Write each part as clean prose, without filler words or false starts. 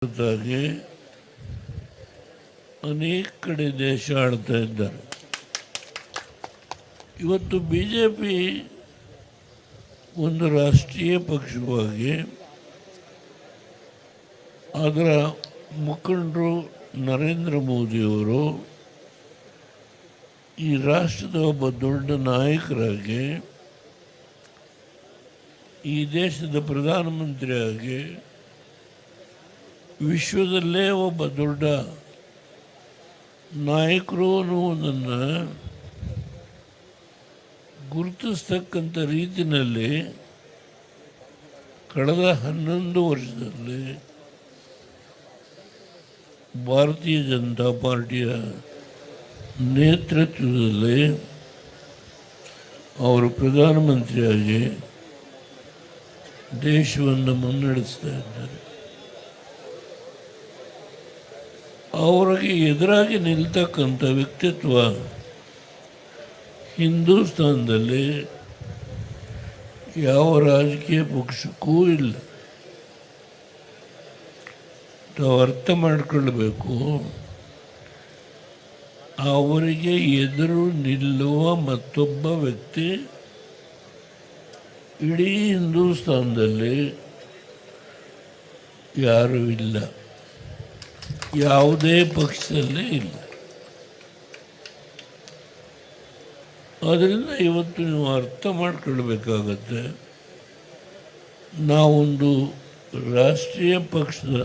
ಹೊರತಾಗಿ ಅನೇಕ ಕಡೆ ದೇಶ ಆಳ್ತಾ ಇದ್ದಾರೆ. ಇವತ್ತು ಬಿಜೆಪಿ ಒಂದು ರಾಷ್ಟ್ರೀಯ ಪಕ್ಷವಾಗಿ ಅದರ ಮುಖಂಡರು ನರೇಂದ್ರ ಮೋದಿಯವರು ಈ ರಾಷ್ಟ್ರದ ಒಬ್ಬ ದೊಡ್ಡ ನಾಯಕರಾಗಿ, ಈ ದೇಶದ ಪ್ರಧಾನಮಂತ್ರಿಯಾಗಿ, ವಿಶ್ವದಲ್ಲೇ ಒಬ್ಬ ದೊಡ್ಡ ನಾಯಕರು ಅನ್ನುವುದನ್ನು ಗುರುತಿಸ್ತಕ್ಕಂಥ ರೀತಿಯಲ್ಲಿ ಕಳೆದ 11 ವರ್ಷದಲ್ಲಿ ಭಾರತೀಯ ಜನತಾ ಪಾರ್ಟಿಯ ನೇತೃತ್ವದಲ್ಲಿ ಅವರು ಪ್ರಧಾನಮಂತ್ರಿಯಾಗಿ ದೇಶವನ್ನು ಮುನ್ನಡೆಸ್ತಾ ಇದ್ದಾರೆ. ಅವರಿಗೆ ಎದುರಾಗಿ ನಿಲ್ತಕ್ಕಂಥ ವ್ಯಕ್ತಿತ್ವ ಹಿಂದೂಸ್ತಾನದಲ್ಲಿ ಯಾವ ರಾಜಕೀಯ ಪಕ್ಷಕ್ಕೂ ಇಲ್ಲ. ನಾವು ಅರ್ಥ ಮಾಡಿಕೊಳ್ಳಬೇಕು, ಅವರಿಗೆ ಎದುರು ನಿಲ್ಲುವ ಮತ್ತೊಬ್ಬ ವ್ಯಕ್ತಿ ಇಡೀ ಹಿಂದೂಸ್ತಾನದಲ್ಲಿ ಯಾರೂ ಇಲ್ಲ, ಯಾವುದೇ ಪಕ್ಷದಲ್ಲೇ ಇಲ್ಲ. ಆದ್ದರಿಂದ ಇವತ್ತು ನೀವು ಅರ್ಥ ಮಾಡಿಕೊಳ್ಬೇಕಾಗತ್ತೆ, ನಾವೊಂದು ರಾಷ್ಟ್ರೀಯ ಪಕ್ಷದ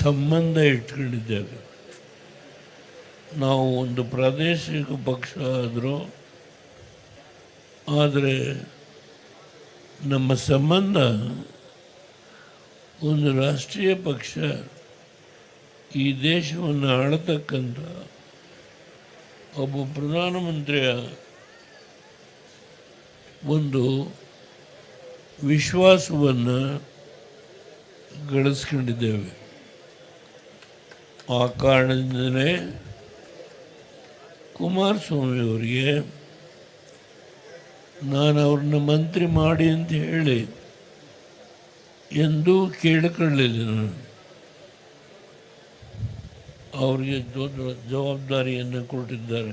ಸಂಬಂಧ ಇಟ್ಕೊಂಡಿದ್ದೇವೆ. ನಾವು ಒಂದು ಪ್ರಾದೇಶಿಕ ಪಕ್ಷ ಆದರೂ, ಆದರೆ ನಮ್ಮ ಸಂಬಂಧ ಒಂದು ರಾಷ್ಟ್ರೀಯ ಪಕ್ಷ, ಈ ದೇಶವನ್ನು ಆಳತಕ್ಕಂಥ ಒಬ್ಬ ಪ್ರಧಾನಮಂತ್ರಿಯ ಒಂದು ವಿಶ್ವಾಸವನ್ನು ಗಳಿಸ್ಕೊಂಡಿದ್ದೇವೆ. ಆ ಕಾರಣದಿಂದಲೇ ಕುಮಾರಸ್ವಾಮಿ ಅವರಿಗೆ ನಾನು ಅವ್ರನ್ನ ಮಂತ್ರಿ ಮಾಡಿ ಅಂತ ಹೇಳಿ ಎಂದೂ ಕೇಳಿಕೊಳ್ಳಲಿಲ್ಲ. ನಾನು ಅವರಿಗೆ ದೊಡ್ಡ ಜವಾಬ್ದಾರಿಯನ್ನು ಕೊಟ್ಟಿದ್ದಾರೆ.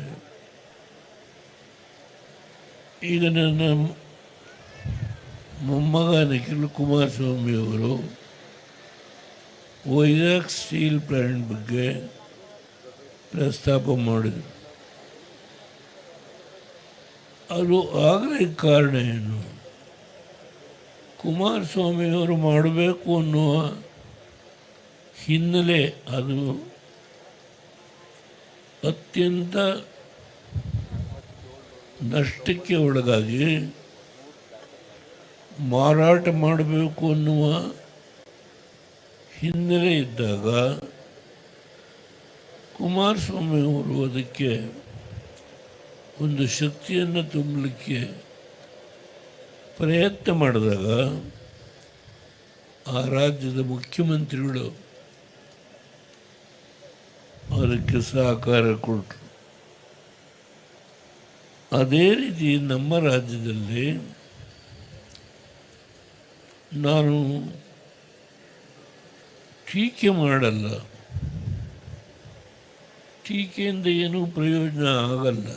ಈಗ ನನ್ನ ಮೊಮ್ಮಗ ನಿಖಿಲ್ ಕುಮಾರಸ್ವಾಮಿ ಅವರು ವೈಜಾಗ್ ಸ್ಟೀಲ್ ಪ್ಲ್ಯಾಂಟ್ ಬಗ್ಗೆ ಪ್ರಸ್ತಾಪ ಮಾಡಿದರು. ಅದು ಆಗಲಿಕ್ಕೆ ಕಾರಣ ಏನು? ಕುಮಾರಸ್ವಾಮಿಯವರು ಮಾಡಬೇಕು ಅನ್ನುವ ಹಿನ್ನೆಲೆ, ಅದು ಅತ್ಯಂತ ನಷ್ಟಕ್ಕೆ ಒಳಗಾಗಿ ಮಾರಾಟ ಮಾಡಬೇಕು ಅನ್ನುವ ಹಿನ್ನೆಲೆ ಇದ್ದಾಗ ಕುಮಾರಸ್ವಾಮಿ ಅವರು ಅದಕ್ಕೆ ಒಂದು ಶಕ್ತಿಯನ್ನು ತುಂಬಲಿಕ್ಕೆ ಪ್ರಯತ್ನ ಮಾಡಿದಾಗ ಆ ರಾಜ್ಯದ ಮುಖ್ಯಮಂತ್ರಿಗಳು ಅದಕ್ಕೆ ಸಹಕಾರ ಕೊಟ್ಟರು. ಅದೇ ರೀತಿ ನಮ್ಮ ರಾಜ್ಯದಲ್ಲಿ ನಾನು ಟೀಕೆ ಮಾಡಲ್ಲ, ಟೀಕೆಯಿಂದ ಏನೂ ಪ್ರಯೋಜನ ಆಗಲ್ಲ.